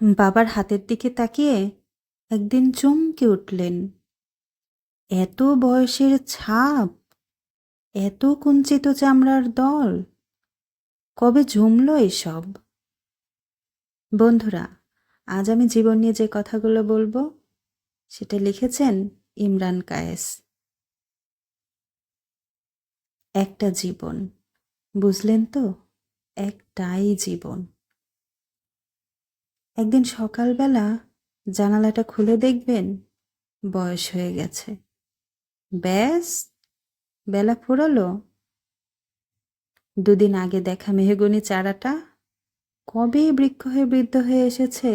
বাবার হাতের দিকে তাকিয়ে একদিন চমকে উঠলেন। এত বয়সের ছাপ, এত কুঞ্চিত চামড়ার দল, কবে জমল এসব? বন্ধুরা, আজ আমি জীবন নিয়ে যে কথাগুলো বলবো সেটা লিখেছেন ইমরান কায়েস। একটা জীবন, বুঝলেন তো? একটাই জীবন। একদিন সকালবেলা জানালাটা খুলে দেখবেন বয়স হয়ে গেছে। ব্যাস, বেলা ফুরালো। দুদিন আগে দেখা মেহগনি চারাটা কবে বৃক্ষ হয়ে বৃদ্ধ হয়ে এসেছে,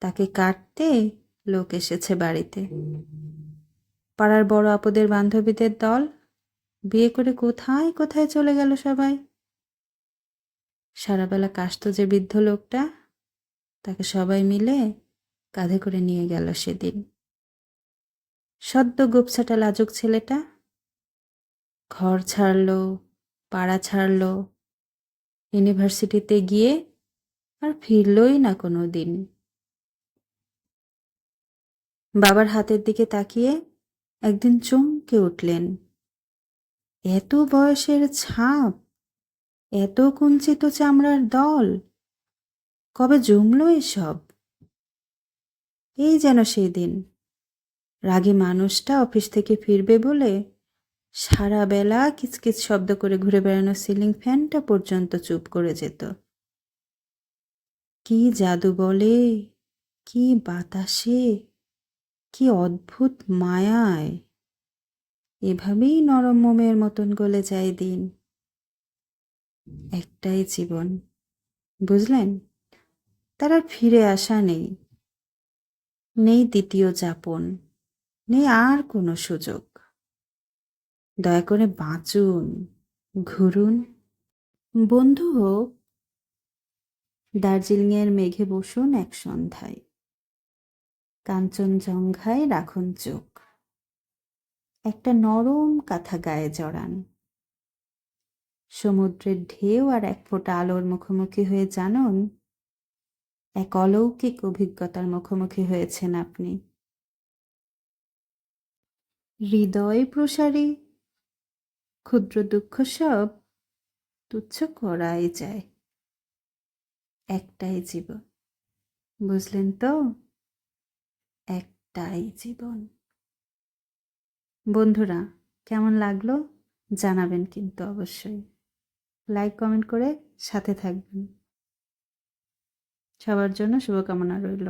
তাকে কাটতে লোক এসেছে বাড়িতে। পাড়ার বড় আপদের বান্ধবীদের দল বিয়ে করে কোথায় কোথায় চলে গেল সবাই। সারাবেলা কাশতো যে বৃদ্ধ লোকটা, তাকে সবাই মিলে কাঁধে করে নিয়ে গেল সেদিন। সদ্য গোপছাটা লাজুক ছেলেটা ঘর ছাড়লো, পাড়া ছাড়লো, ইউনিভার্সিটিতে গিয়ে আর ফিরলই না কোনো দিন। বাবার হাতের দিকে তাকিয়ে একদিন চমকে উঠলেন। এত বয়সের ছাপ, এত কুঞ্চিত চামড়ার দল, কবে জমল এসব? এই যেন সেই দিন রাগী মানুষটা অফিস থেকে ফিরবে বলে সারা বেলা কিচকিচ শব্দ করে ঘুরে বেড়ানো সিলিং ফ্যানটা পর্যন্ত চুপ করে যেত। কি জাদু বলে, কি বাতাসে, কি অদ্ভুত মায়ায় এভাবেই নরম মোমের মতন গলে যায় দিন। একটাই জীবন, বুঝলেন? তার আর ফিরে আসা নেই, নেই দ্বিতীয় যাপন, নেই আর কোনো সুযোগ। দয়া করে বাঁচুন, ঘুরুন। বন্ধু হোক, দার্জিলিংয়ের মেঘে বসুন এক সন্ধ্যায়, কাঞ্চনজঙ্ঘায় রাখুন চোখ, একটা নরম কাঁথা গায়ে জড়ান। সমুদ্রের ঢেউ আর এক ফোঁটা আলোর মুখোমুখি হয়ে জানুন, এক অলৌকিক অভিজ্ঞতার মুখোমুখি হয়েছেন আপনি। হৃদয় প্রসারী ক্ষুদ্র দুঃখ সব তুচ্ছ করাই যায়। একটাই জীবন, বুঝলেন তো? একটাই জীবন। বন্ধুরা, কেমন লাগলো জানাবেন কিন্তু অবশ্যই। লাইক কমেন্ট করে সাথে থাকবেন। সবার জন্য শুভকামনা রইল।